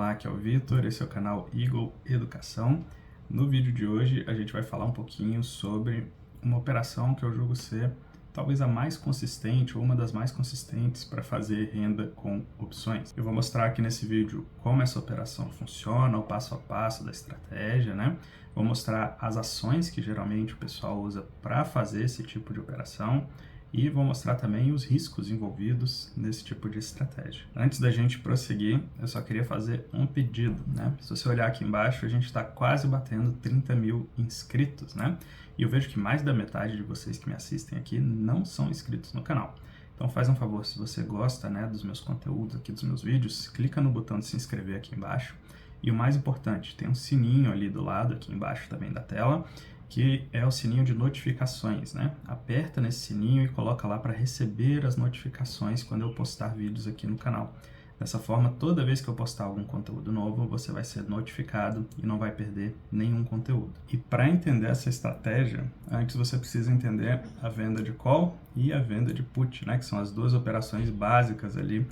Olá, aqui é o Vitor, esse é o canal Eagle Educação. No vídeo de hoje a gente vai falar um pouquinho sobre uma operação que eu julgo ser talvez a mais consistente ou uma das mais consistentes para fazer renda com opções. Eu vou mostrar aqui nesse vídeo como essa operação funciona, o passo a passo da estratégia, né? Vou mostrar as ações que geralmente o pessoal usa para fazer esse tipo de operação e vou mostrar também os riscos envolvidos nesse tipo de estratégia. Antes da gente prosseguir, eu só queria fazer um pedido, né? Se você olhar aqui embaixo, a gente está quase batendo 30 mil inscritos, né? E eu vejo que mais da metade de vocês que me assistem aqui não são inscritos no canal. Então faz um favor, se você gosta, né, dos meus conteúdos aqui, dos meus vídeos, clica no botão de se inscrever aqui embaixo. E o mais importante, tem um sininho ali do lado, aqui embaixo também da tela, que é o sininho de notificações, né? Aperta nesse sininho e coloca lá para receber as notificações quando eu postar vídeos aqui no canal. Dessa forma, toda vez que eu postar algum conteúdo novo, você vai ser notificado e não vai perder nenhum conteúdo. E para entender essa estratégia, antes você precisa entender a venda de call e a venda de put, né? Que são as duas operações básicas ali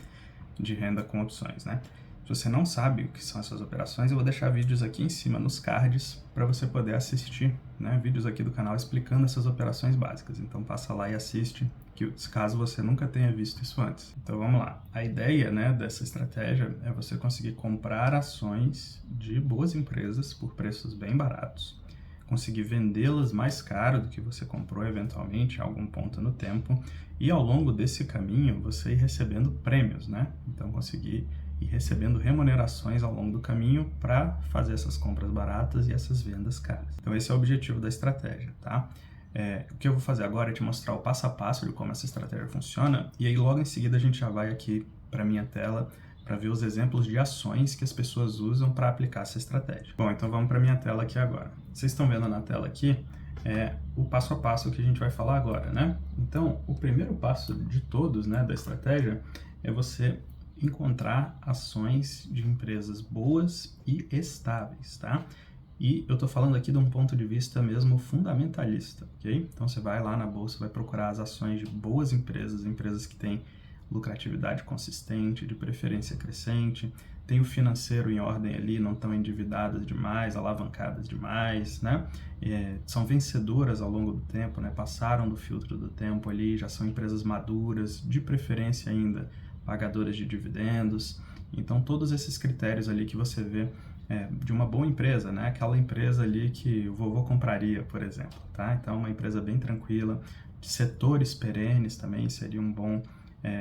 de renda com opções, né? Se você não sabe o que são essas operações, eu vou deixar vídeos aqui em cima nos cards para você poder assistir, né? Vídeos aqui do canal explicando essas operações básicas. Então passa lá e assiste, caso você nunca tenha visto isso antes. Então vamos lá. A ideia, né, dessa estratégia é você conseguir comprar ações de boas empresas por preços bem baratos, conseguir vendê-las mais caro do que você comprou eventualmente em algum ponto no tempo e ao longo desse caminho você ir recebendo prêmios, né? Então conseguir e recebendo remunerações ao longo do caminho para fazer essas compras baratas e essas vendas caras. Então esse é o objetivo da estratégia, tá? O que eu vou fazer agora é te mostrar o passo a passo de como essa estratégia funciona e aí logo em seguida a gente já vai aqui para minha tela para ver os exemplos de ações que as pessoas usam para aplicar essa estratégia. Bom, então vamos para minha tela aqui agora. Vocês estão vendo na tela aqui o passo a passo que a gente vai falar agora, né? Então, o primeiro passo de todos, né, da estratégia é você encontrar ações de empresas boas e estáveis, tá? E eu tô falando aqui de um ponto de vista mesmo fundamentalista, ok? Então você vai lá na bolsa, vai procurar as ações de boas empresas, empresas que têm lucratividade consistente, de preferência crescente, tem o financeiro em ordem ali, não estão endividadas demais, alavancadas demais, né? São vencedoras ao longo do tempo, né? Passaram do filtro do tempo ali, já são empresas maduras, de preferência ainda pagadoras de dividendos. Então todos esses critérios ali que você vê de uma boa empresa, né? Aquela empresa ali que o vovô compraria, por exemplo, tá? Então uma empresa bem tranquila, de setores perenes também seria um bom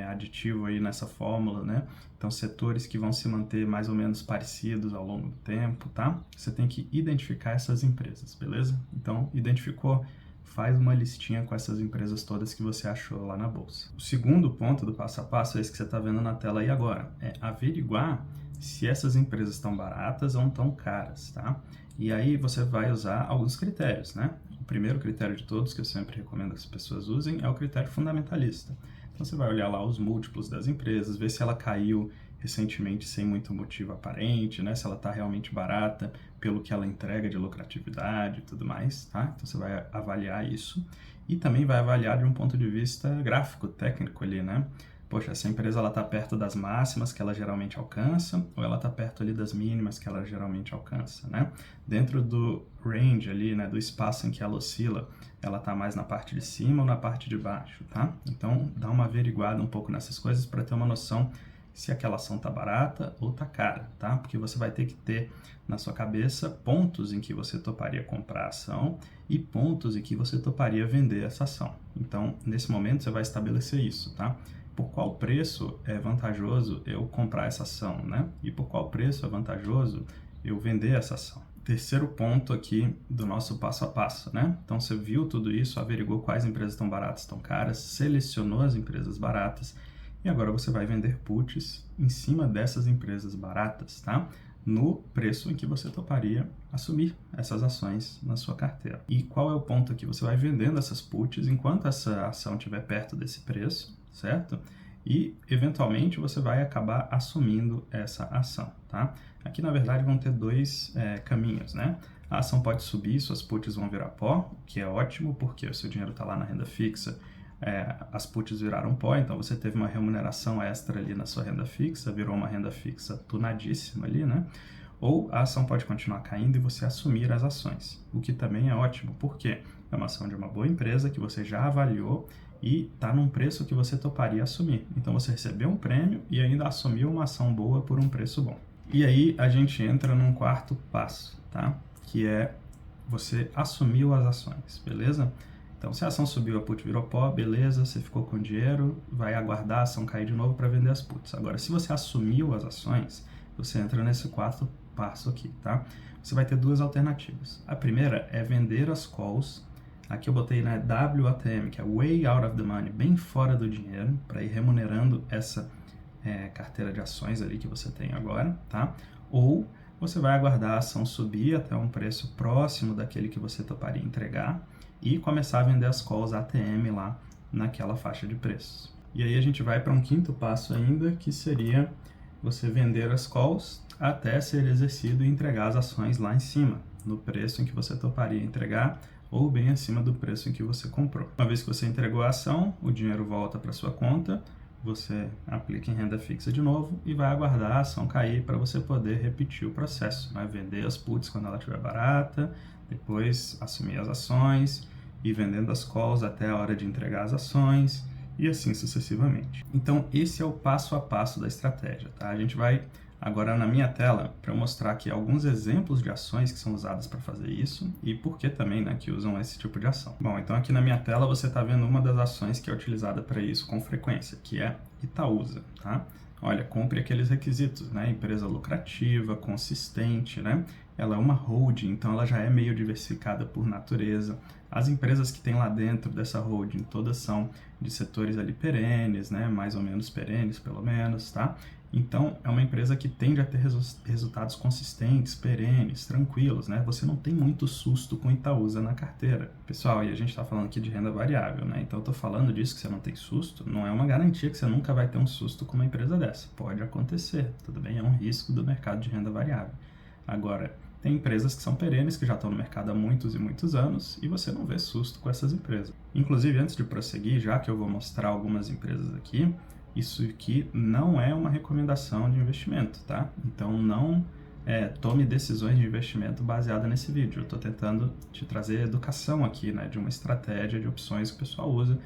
aditivo aí nessa fórmula, né? Então setores que vão se manter mais ou menos parecidos ao longo do tempo, tá? Você tem que identificar essas empresas, beleza? Então identificou, faz uma listinha com essas empresas todas que você achou lá na bolsa. O segundo ponto do passo a passo é esse que você está vendo na tela aí agora, é averiguar se essas empresas estão baratas ou estão caras, tá? E aí você vai usar alguns critérios, né? O primeiro critério de todos, que eu sempre recomendo que as pessoas usem, é o critério fundamentalista. Então você vai olhar lá os múltiplos das empresas, ver se ela caiu recentemente sem muito motivo aparente, né? Se ela está realmente barata pelo que ela entrega de lucratividade e tudo mais, tá? Então você vai avaliar isso e também vai avaliar de um ponto de vista gráfico, técnico ali, né? Poxa, essa empresa ela está perto das máximas que ela geralmente alcança ou ela está perto ali das mínimas que ela geralmente alcança, né? Dentro do range ali, né, do espaço em que ela oscila, ela está mais na parte de cima ou na parte de baixo, tá? Então dá uma averiguada um pouco nessas coisas para ter uma noção se aquela ação está barata ou está cara, tá? Porque você vai ter que ter na sua cabeça pontos em que você toparia comprar a ação e pontos em que você toparia vender essa ação. Então, nesse momento, você vai estabelecer isso, tá? Por qual preço é vantajoso eu comprar essa ação, né? E por qual preço é vantajoso eu vender essa ação. Terceiro ponto aqui do nosso passo a passo, né? Então, você viu tudo isso, averigou quais empresas estão baratas, estão caras, selecionou as empresas baratas, e agora você vai vender puts em cima dessas empresas baratas, tá? No preço em que você toparia assumir essas ações na sua carteira. E qual é o ponto aqui? Você vai vendendo essas puts enquanto essa ação estiver perto desse preço, certo? E, eventualmente, você vai acabar assumindo essa ação, tá? Aqui, na verdade, vão ter dois caminhos, né? A ação pode subir, suas puts vão virar pó, que é ótimo, porque o seu dinheiro está lá na renda fixa, as puts viraram pó, então você teve uma remuneração extra ali na sua renda fixa, virou uma renda fixa tunadíssima ali, né? Ou a ação pode continuar caindo e você assumir as ações, o que também é ótimo, porque é uma ação de uma boa empresa que você já avaliou e está num preço que você toparia assumir. Então você recebeu um prêmio e ainda assumiu uma ação boa por um preço bom. E aí a gente entra num quarto passo, tá? Que é você assumiu as ações, beleza? Então, se a ação subiu, a put virou pó, beleza, você ficou com dinheiro, vai aguardar a ação cair de novo para vender as puts. Agora, se você assumiu as ações, você entra nesse quarto passo aqui, tá? Você vai ter duas alternativas. A primeira é vender as calls. Aqui eu botei na WATM, que é Way Out of the Money, bem fora do dinheiro, para ir remunerando essa carteira de ações ali que você tem agora, tá? Ou você vai aguardar a ação subir até um preço próximo daquele que você toparia entregar e começar a vender as calls ATM lá naquela faixa de preços. E aí a gente vai para um quinto passo ainda, que seria você vender as calls até ser exercido e entregar as ações lá em cima, no preço em que você toparia entregar ou bem acima do preço em que você comprou. Uma vez que você entregou a ação, o dinheiro volta para sua conta, você aplica em renda fixa de novo e vai aguardar a ação cair para você poder repetir o processo, né? Vender as puts quando ela estiver barata, depois assumir as ações e vendendo as calls até a hora de entregar as ações e assim sucessivamente. Então esse é o passo a passo da estratégia, tá? A gente vai agora na minha tela para mostrar aqui alguns exemplos de ações que são usadas para fazer isso e por que também, né, que usam esse tipo de ação. Bom, então aqui na minha tela você está vendo uma das ações que é utilizada para isso com frequência, que é Itaúsa, tá? Olha, cumpre aqueles requisitos, né? Empresa lucrativa, consistente, né? Ela é uma holding, então ela já é meio diversificada por natureza. As empresas que tem lá dentro dessa holding, todas são de setores ali perenes, né? Mais ou menos perenes, pelo menos, tá? Então, é uma empresa que tende a ter resultados consistentes, perenes, tranquilos, né? Você não tem muito susto com Itaúsa na carteira. Pessoal, e a gente está falando aqui de renda variável, né? Então, eu tô falando disso que você não tem susto, não é uma garantia que você nunca vai ter um susto com uma empresa dessa. Pode acontecer, tudo bem? É um risco do mercado de renda variável. Agora, tem empresas que são perenes, que já estão no mercado há muitos e muitos anos, e você não vê susto com essas empresas. Inclusive, antes de prosseguir, já que eu vou mostrar algumas empresas aqui, isso aqui não é uma recomendação de investimento, tá? Então não tome decisões de investimento baseada nesse vídeo. Eu estou tentando te trazer educação aqui, né? De uma estratégia de opções que o pessoal usa,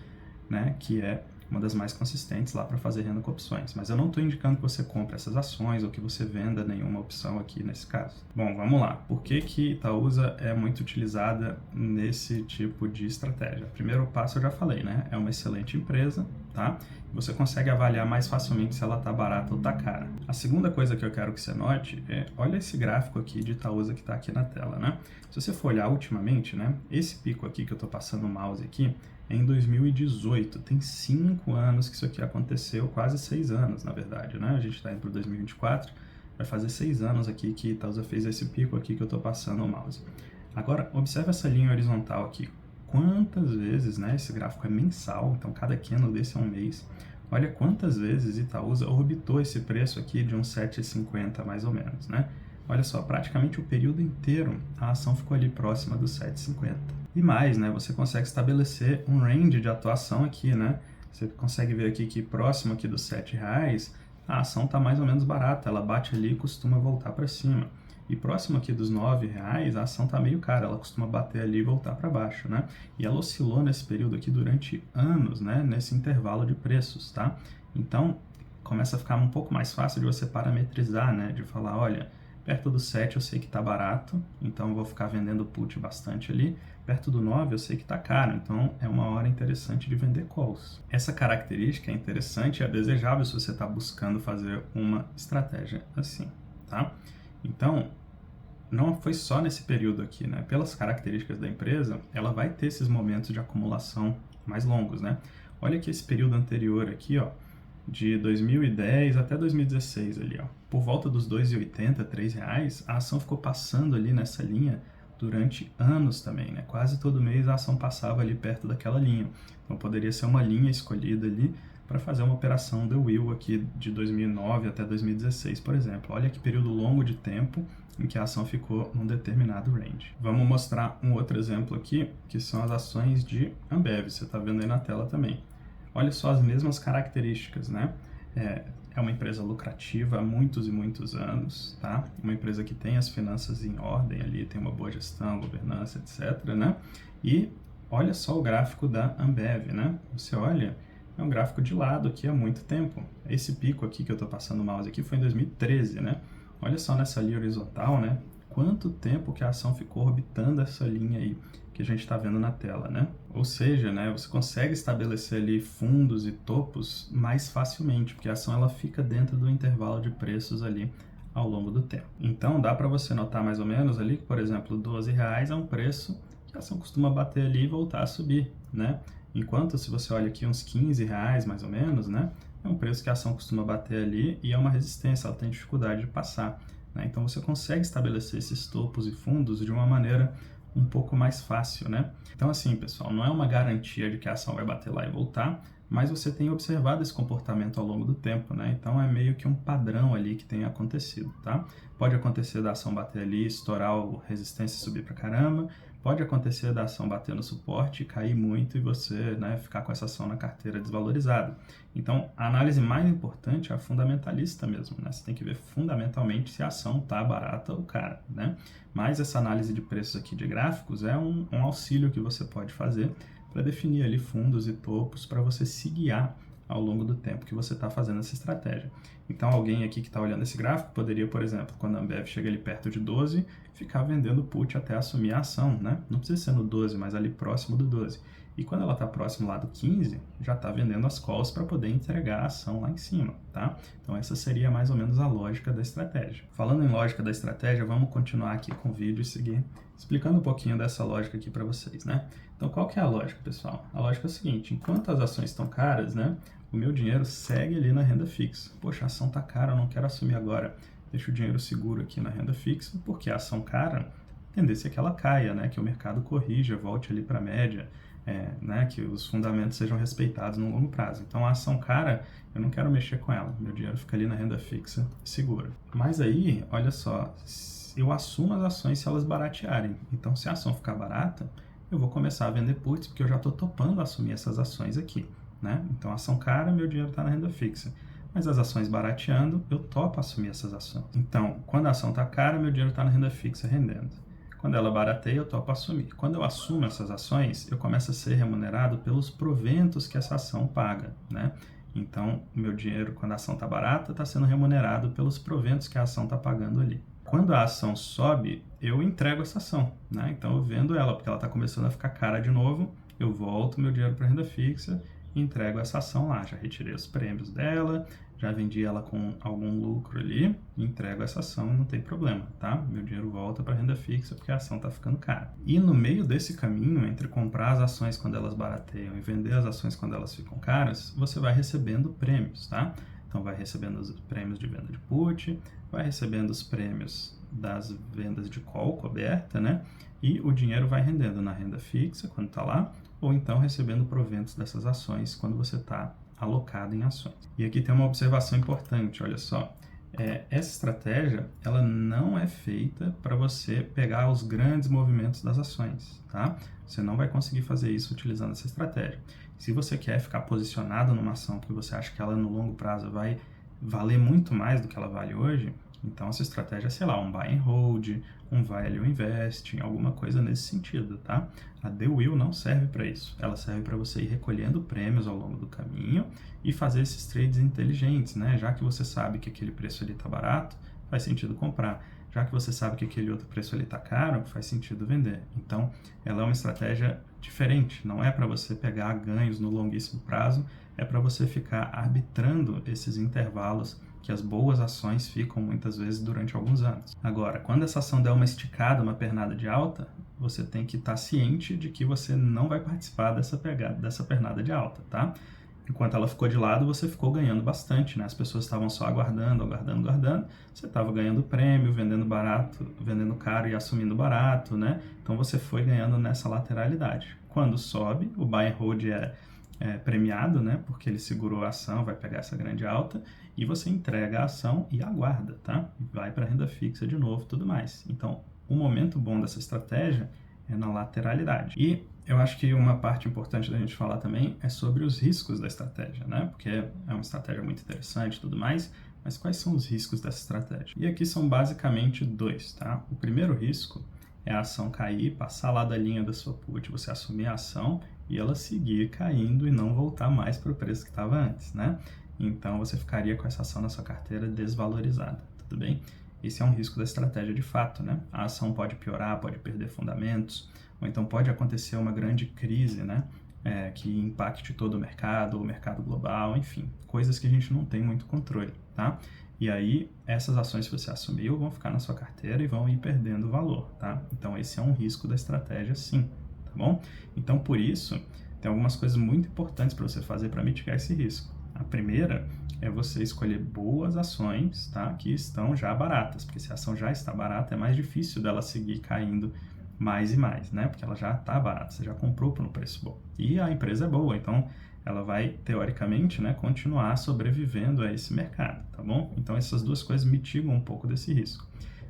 né? Que é uma das mais consistentes lá para fazer renda com opções. Mas eu não estou indicando que você compre essas ações ou que você venda nenhuma opção aqui nesse caso. Bom, vamos lá. Por que que Itaúsa é muito utilizada nesse tipo de estratégia? Primeiro passo eu já falei, né? É uma excelente empresa, tá? Você consegue avaliar mais facilmente se ela está barata ou está cara. A segunda coisa que eu quero que você note é, olha esse gráfico aqui de Itaúsa que está aqui na tela, né? Se você for olhar ultimamente, né? Esse pico aqui que eu estou passando o mouse aqui é em 2018. Tem 5 anos que isso aqui aconteceu, quase 6 anos, na verdade, né? A gente está indo para 2024, vai fazer 6 anos aqui que Itaúsa fez esse pico aqui que eu estou passando o mouse. Agora, observe essa linha horizontal aqui. Quantas vezes, né? Esse gráfico é mensal, então cada candle desse é um mês. Olha quantas vezes Itaúsa orbitou esse preço aqui de uns 7,50 mais ou menos, né? Olha só, praticamente o período inteiro a ação ficou ali próxima dos 7,50. E mais, né? Você consegue estabelecer um range de atuação aqui, né? Você consegue ver aqui que próximo aqui dos R$7, a ação está mais ou menos barata, ela bate ali e costuma voltar para cima. E próximo aqui dos R$9, a ação está meio cara, ela costuma bater ali e voltar para baixo, né? E ela oscilou nesse período aqui durante anos, né? Nesse intervalo de preços, tá? Então, começa a ficar um pouco mais fácil de você parametrizar, né? De falar, olha, perto do 7 eu sei que está barato, então eu vou ficar vendendo put bastante ali. Perto do 9 eu sei que está caro, então é uma hora interessante de vender calls. Essa característica é interessante e é desejável se você está buscando fazer uma estratégia assim, tá? Então, não foi só nesse período aqui, né? Pelas características da empresa, ela vai ter esses momentos de acumulação mais longos, né? Olha aqui esse período anterior aqui, ó, de 2010 até 2016 ali, ó. Por volta dos R$2,80, R$3, a ação ficou passando ali nessa linha durante anos também, né? Quase todo mês a ação passava ali perto daquela linha. Então poderia ser uma linha escolhida ali para fazer uma operação The Wheel aqui de 2009 até 2016, por exemplo. Olha que período longo de tempo em que a ação ficou num determinado range. Vamos mostrar um outro exemplo aqui, que são as ações de Ambev, você está vendo aí na tela também. olha só as mesmas características, né? É uma empresa lucrativa há muitos e muitos anos, tá? Uma empresa que tem as finanças em ordem ali, tem uma boa gestão, governança, etc, né? E olha só o gráfico da Ambev, né? Você olha, é um gráfico de lado aqui há muito tempo. Esse pico aqui que eu estou passando o mouse aqui foi em 2013, né? Olha só nessa linha horizontal, né? Quanto tempo que a ação ficou orbitando essa linha aí que a gente está vendo na tela, né? Ou seja, né, você consegue estabelecer ali fundos e topos mais facilmente, porque a ação ela fica dentro do intervalo de preços ali ao longo do tempo. Então dá para você notar mais ou menos ali que, por exemplo, R$12 é um preço que a ação costuma bater ali e voltar a subir, né? Enquanto se você olha aqui uns R$15 mais ou menos, né, é um preço que a ação costuma bater ali e é uma resistência, ela tem dificuldade de passar, né? Então você consegue estabelecer esses topos e fundos de uma maneira um pouco mais fácil, né? Então assim, pessoal, não é uma garantia de que a ação vai bater lá e voltar, mas você tem observado esse comportamento ao longo do tempo, né? Então é meio que um padrão ali que tem acontecido, tá? Pode acontecer da ação bater ali, estourar a resistência e subir pra caramba, pode acontecer da ação bater no suporte, cair muito e você, né, ficar com essa ação na carteira desvalorizada. Então, a análise mais importante é a fundamentalista mesmo, né? Você tem que ver fundamentalmente se a ação tá barata ou cara, né? Mas essa análise de preços aqui de gráficos é um auxílio que você pode fazer para definir ali fundos e topos para você se guiar ao longo do tempo que você está fazendo essa estratégia. Então, alguém aqui que está olhando esse gráfico poderia, por exemplo, quando a Ambev chega ali perto de 12, ficar vendendo put até assumir a ação, né? Não precisa ser no 12, mas ali próximo do 12. E quando ela está próximo lá do 15, já está vendendo as calls para poder entregar a ação lá em cima, tá? Então essa seria mais ou menos a lógica da estratégia. Falando em lógica da estratégia, vamos continuar aqui com o vídeo e seguir explicando um pouquinho dessa lógica aqui para vocês, né? Então qual que é a lógica, pessoal? A lógica é a seguinte, enquanto as ações estão caras, né, o meu dinheiro segue ali na renda fixa. Poxa, a ação está cara, eu não quero assumir agora. Deixa o dinheiro seguro aqui na renda fixa, porque a ação cara, a tendência é que ela caia, né? Que o mercado corrija, volte ali para a média, né, que os fundamentos sejam respeitados no longo prazo. Então a ação cara, eu não quero mexer com ela, meu dinheiro fica ali na renda fixa segura. Mas aí, olha só, eu assumo as ações se elas baratearem. Então se a ação ficar barata, eu vou começar a vender puts, porque eu já estou topando assumir essas ações aqui, né? Então a ação cara, meu dinheiro está na renda fixa. Mas as ações barateando, eu topo assumir essas ações. Então, quando a ação está cara, meu dinheiro está na renda fixa rendendo. Quando ela barateia, eu topo assumir. Quando eu assumo essas ações, eu começo a ser remunerado pelos proventos que essa ação paga, né? Então, o meu dinheiro, quando a ação está barata, está sendo remunerado pelos proventos que a ação está pagando ali. Quando a ação sobe, eu entrego essa ação, né? Então, eu vendo ela, porque ela está começando a ficar cara de novo, eu volto meu dinheiro para renda fixa e entrego essa ação lá. Já retirei os prêmios dela, já vendi ela com algum lucro ali, entrego essa ação, não tem problema, tá? Meu dinheiro volta para renda fixa porque a ação está ficando cara. E no meio desse caminho, entre comprar as ações quando elas barateiam e vender as ações quando elas ficam caras, você vai recebendo prêmios, tá? Então vai recebendo os prêmios de venda de put, vai recebendo os prêmios das vendas de call coberta, né? E o dinheiro vai rendendo na renda fixa quando está lá, ou então recebendo proventos dessas ações quando você está alocado em ações. E aqui tem uma observação importante, olha só. Essa estratégia, ela não é feita para você pegar os grandes movimentos das ações, tá? Você não vai conseguir fazer isso utilizando essa estratégia. Se você quer ficar posicionado numa ação porque você acha que ela no longo prazo vai valer muito mais do que ela vale hoje, então essa estratégia é, sei lá, um buy and hold, um value invest, alguma coisa nesse sentido, tá? A The Wheel não serve para isso. Ela serve para você ir recolhendo prêmios ao longo do caminho e fazer esses trades inteligentes, né? Já que você sabe que aquele preço ali tá barato, faz sentido comprar. Já que você sabe que aquele outro preço ali tá caro, faz sentido vender. Então, ela é uma estratégia diferente. Não é para você pegar ganhos no longuíssimo prazo, é para você ficar arbitrando esses intervalos que as boas ações ficam muitas vezes durante alguns anos. Agora, quando essa ação der uma esticada, uma pernada de alta, você tem que estar ciente de que você não vai participar dessa pernada de alta, tá? Enquanto ela ficou de lado, você ficou ganhando bastante, né? As pessoas estavam só aguardando, você estava ganhando prêmio, vendendo barato, vendendo caro e assumindo barato, né? Então você foi ganhando nessa lateralidade. Quando sobe, o buy and hold é premiado, né? Porque ele segurou a ação, vai pegar essa grande alta e você entrega a ação e aguarda, tá? Vai para a renda fixa de novo, tudo mais. Então, o momento bom dessa estratégia é na lateralidade. E eu acho que uma parte importante da gente falar também é sobre os riscos da estratégia, né? Porque é uma estratégia muito interessante e tudo mais, mas quais são os riscos dessa estratégia? E aqui são basicamente dois, tá? O primeiro risco é a ação cair, passar lá da linha da sua put, você assumir a ação e ela seguir caindo e não voltar mais para o preço que estava antes, né? Então você ficaria com essa ação na sua carteira desvalorizada, tudo bem? Esse é um risco da estratégia de fato, né? A ação pode piorar, pode perder fundamentos, ou então pode acontecer uma grande crise, né? Que impacte todo o mercado, ou o mercado global, enfim, coisas que a gente não tem muito controle, tá? E aí, essas ações que você assumiu vão ficar na sua carteira e vão ir perdendo valor, tá? Então, esse é um risco da estratégia, sim, tá bom? Então, por isso, tem algumas coisas muito importantes para você fazer para mitigar esse risco. A primeira é você escolher boas ações, tá? Que estão já baratas, porque se a ação já está barata, é mais difícil dela seguir caindo mais e mais, né? Porque ela já está barata, você já comprou por um preço bom. E a empresa é boa, então ela vai, teoricamente, né, continuar sobrevivendo a esse mercado, tá bom? Então essas duas coisas mitigam um pouco desse risco.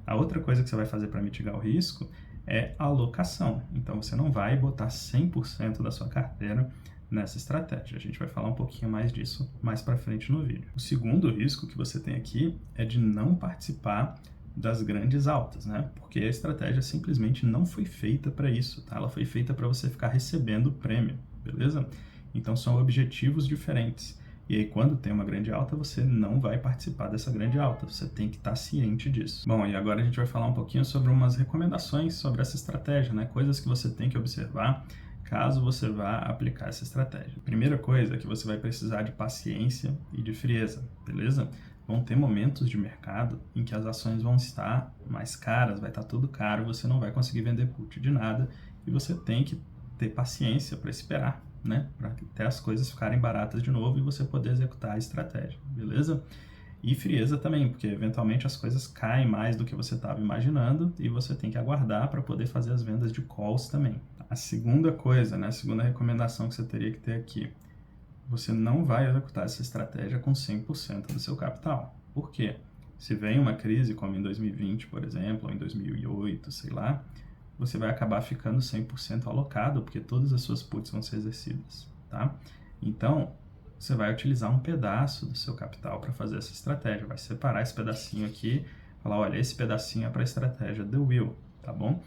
A outra coisa que você vai fazer para mitigar o risco é a alocação. Então você não vai botar 100% da sua carteira nessa estratégia. A gente vai falar um pouquinho mais disso mais para frente no vídeo. O segundo risco que você tem aqui é de não participar das grandes altas, né? Porque a estratégia simplesmente não foi feita para isso, tá? Ela foi feita para você ficar recebendo prêmio, beleza? Então são objetivos diferentes. E aí quando tem uma grande alta, você não vai participar dessa grande alta, você tem que estar ciente disso. Bom, e agora a gente vai falar um pouquinho sobre umas recomendações sobre essa estratégia, né? Coisas que você tem que observar caso você vá aplicar essa estratégia. Primeira coisa é que você vai precisar de paciência e de frieza, beleza? Vão ter momentos de mercado em que as ações vão estar mais caras, vai estar tudo caro, você não vai conseguir vender put de nada e você tem que ter paciência para esperar, né? Para até as coisas ficarem baratas de novo e você poder executar a estratégia, beleza? E frieza também, porque eventualmente as coisas caem mais do que você estava imaginando e você tem que aguardar para poder fazer as vendas de calls também. A segunda coisa, né, a segunda recomendação que você teria que ter aqui, você não vai executar essa estratégia com 100% do seu capital. Por quê? Se vem uma crise como em 2020, por exemplo, ou em 2008, sei lá, você vai acabar ficando 100% alocado, porque todas as suas puts vão ser exercidas, tá? Então, você vai utilizar um pedaço do seu capital para fazer essa estratégia. Vai separar esse pedacinho aqui, falar, olha, esse pedacinho é para a estratégia The Will, tá bom?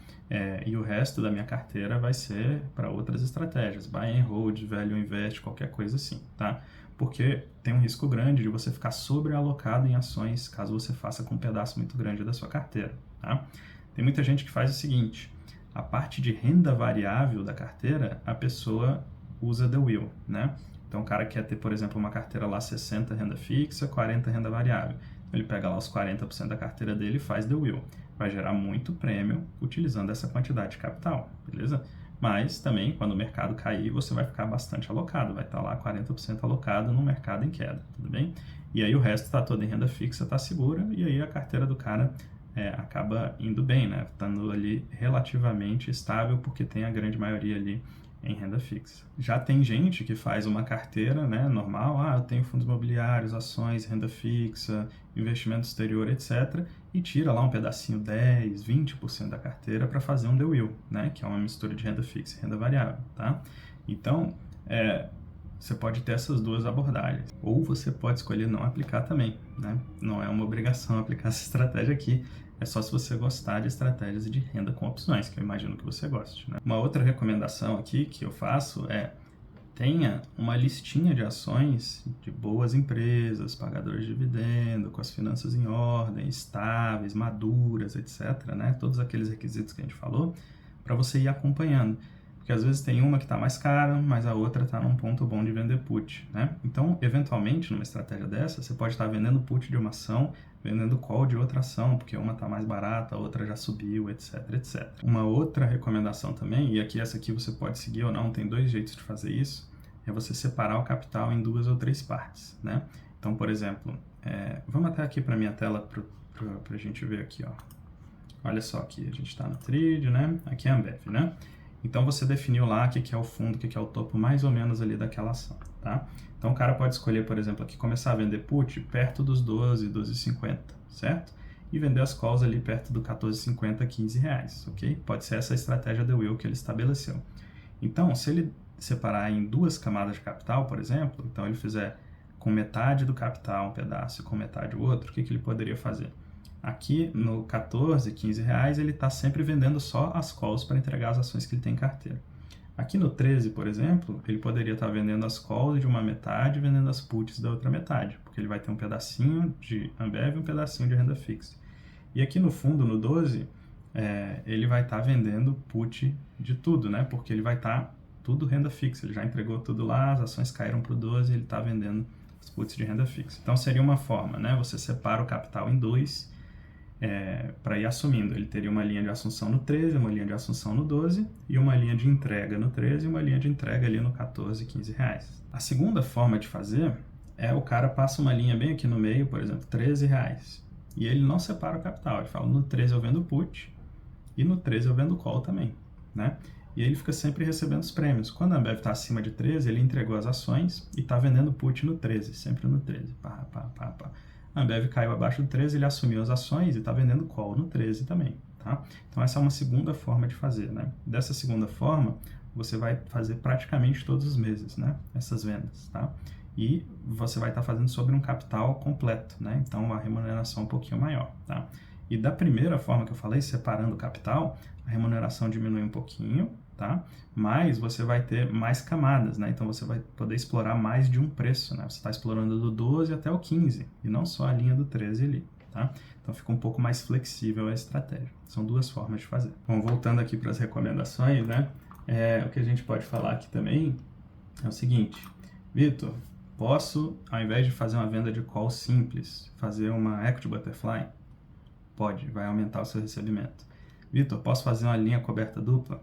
E o resto da minha carteira vai ser para outras estratégias, buy and hold, value invest, qualquer coisa assim, tá? Porque tem um risco grande de você ficar sobrealocado em ações caso você faça com um pedaço muito grande da sua carteira, tá? Tem muita gente que faz o seguinte, a parte de renda variável da carteira, a pessoa usa The Will, né? Então o cara quer ter, por exemplo, uma carteira lá 60 renda fixa, 40 renda variável. Ele pega lá os 40% da carteira dele e faz The Will. Vai gerar muito prêmio utilizando essa quantidade de capital, beleza? Mas também, quando o mercado cair, você vai ficar bastante alocado, vai estar lá 40% alocado no mercado em queda, tudo bem? E aí o resto está todo em renda fixa, está segura, e aí a carteira do cara acaba indo bem, né? Estando ali relativamente estável, porque tem a grande maioria ali em renda fixa. Já tem gente que faz uma carteira, né, normal, eu tenho fundos imobiliários, ações, renda fixa, investimento exterior, etc. E tira lá um pedacinho, 10, 20% da carteira para fazer um The Will, né, que é uma mistura de renda fixa e renda variável, tá? Então, você pode ter essas duas abordagens. Ou você pode escolher não aplicar também, né? Não é uma obrigação aplicar essa estratégia aqui, é só se você gostar de estratégias de renda com opções, que eu imagino que você goste, né? Uma outra recomendação aqui que eu faço é tenha uma listinha de ações de boas empresas, pagadoras de dividendo, com as finanças em ordem, estáveis, maduras, etc., né? Todos aqueles requisitos que a gente falou, para você ir acompanhando. Porque às vezes tem uma que está mais cara, mas a outra está num ponto bom de vender put, né? Então, eventualmente, numa estratégia dessa, você pode estar vendendo put de uma ação, vendendo call de outra ação, porque uma está mais barata, a outra já subiu, etc, etc. Uma outra recomendação também, e aqui essa aqui você pode seguir ou não, tem dois jeitos de fazer isso, é você separar o capital em 2 ou 3 partes, né? Então, por exemplo, vamos até aqui para minha tela para a gente ver aqui, ó. Olha só aqui, a gente está no trade, né? Aqui é a Ambev, né? Então, você definiu lá o que é o fundo, o que é o topo mais ou menos ali daquela ação, tá? Então, o cara pode escolher, por exemplo, aqui começar a vender put perto dos 12, 12,50, certo? e vender as calls ali perto do 14,50, R$15, ok? Pode ser essa a estratégia The Will que ele estabeleceu. Então, se ele separar em duas camadas de capital, por exemplo, então ele fizer com metade do capital um pedaço e com metade o outro, o que ele poderia fazer? Aqui no 14, R$15, ele está sempre vendendo só as calls para entregar as ações que ele tem em carteira. Aqui no 13, por exemplo, ele poderia estar vendendo as calls de uma metade e vendendo as puts da outra metade, porque ele vai ter um pedacinho de Ambev e um pedacinho de renda fixa. E aqui no fundo, no 12, ele vai estar vendendo put de tudo, né? Porque ele vai estar tudo renda fixa, ele já entregou tudo lá, as ações caíram para o 12 e ele está vendendo as puts de renda fixa. Então seria uma forma, né? Você separa o capital em dois, para ir assumindo. Ele teria uma linha de assunção no 13, uma linha de assunção no 12 e uma linha de entrega no 13 e uma linha de entrega ali no 14, R$15. A segunda forma de fazer é o cara passa uma linha bem aqui no meio, por exemplo, R$13, e ele não separa o capital. Ele fala, no 13 eu vendo put e no 13 eu vendo call também, né? E ele fica sempre recebendo os prêmios. Quando a Ambev está acima de 13, ele entregou as ações e está vendendo put no 13, sempre no 13. Pá. A Ambev caiu abaixo do 13, ele assumiu as ações e está vendendo call no 13 também, tá? Então essa é uma segunda forma de fazer, né? Dessa segunda forma, você vai fazer praticamente todos os meses, né? Essas vendas, tá? E você vai estar fazendo sobre um capital completo, né? Então a remuneração é um pouquinho maior, tá? E da primeira forma que eu falei, separando o capital, a remuneração diminui um pouquinho, tá? Mas você vai ter mais camadas, né? Então você vai poder explorar mais de um preço, né? Você está explorando do 12 até o 15 e não só a linha do 13 ali, tá? Então fica um pouco mais flexível a estratégia. São duas formas de fazer. Bom, voltando aqui para as recomendações, né? O que a gente pode falar aqui também é o seguinte, Vitor, posso, ao invés de fazer uma venda de call simples, fazer uma equity butterfly? Pode, vai aumentar o seu recebimento. Vitor, posso fazer uma linha coberta dupla?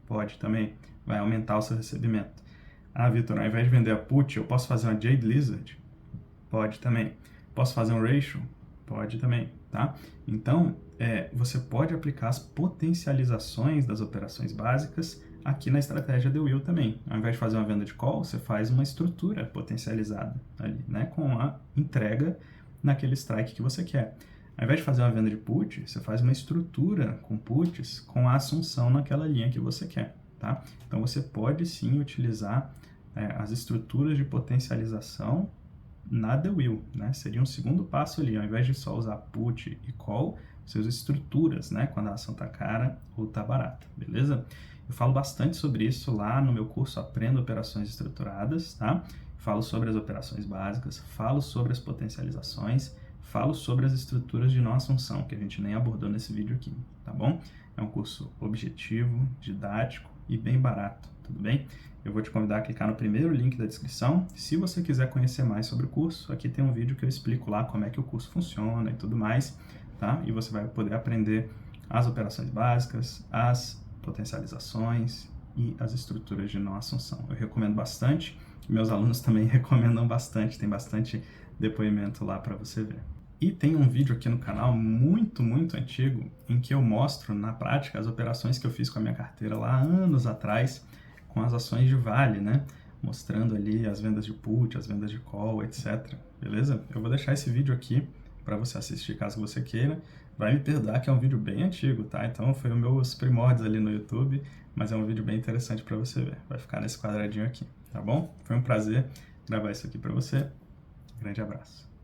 Pode também, vai aumentar o seu recebimento. Ah, Vitor, ao invés de vender a put, eu posso fazer uma Jade Lizard? Pode também. Posso fazer um ratio? Pode também, tá? Então, você pode aplicar as potencializações das operações básicas aqui na estratégia The Will também. Ao invés de fazer uma venda de call, você faz uma estrutura potencializada ali, né? Com a entrega naquele strike que você quer. Ao invés de fazer uma venda de put, você faz uma estrutura com puts com a assunção naquela linha que você quer, tá? Então você pode sim utilizar as estruturas de potencialização na The Will, né? Seria um segundo passo ali, ao invés de só usar put e call, você usa estruturas, né? Quando a ação tá cara ou tá barata, beleza? Eu falo bastante sobre isso lá no meu curso Aprenda Operações Estruturadas, tá? Falo sobre as operações básicas, falo sobre as potencializações, falo sobre as estruturas de não assunção, que a gente nem abordou nesse vídeo aqui, tá bom? É um curso objetivo, didático e bem barato, tudo bem? Eu vou te convidar a clicar no primeiro link da descrição. Se você quiser conhecer mais sobre o curso, aqui tem um vídeo que eu explico lá como é que o curso funciona e tudo mais, tá? E você vai poder aprender as operações básicas, as potencializações e as estruturas de não assunção. Eu recomendo bastante, meus alunos também recomendam bastante, tem bastante depoimento lá para você ver. E tem um vídeo aqui no canal muito antigo em que eu mostro na prática as operações que eu fiz com a minha carteira lá anos atrás com as ações de Vale, né? Mostrando ali as vendas de put, as vendas de call, etc. Beleza? Eu vou deixar esse vídeo aqui para você assistir caso você queira. Vai me perdoar que é um vídeo bem antigo, tá? Então foi os meus primórdios ali no YouTube, mas é um vídeo bem interessante para você ver. Vai ficar nesse quadradinho aqui, tá bom? Foi um prazer gravar isso aqui para você. Grande abraço.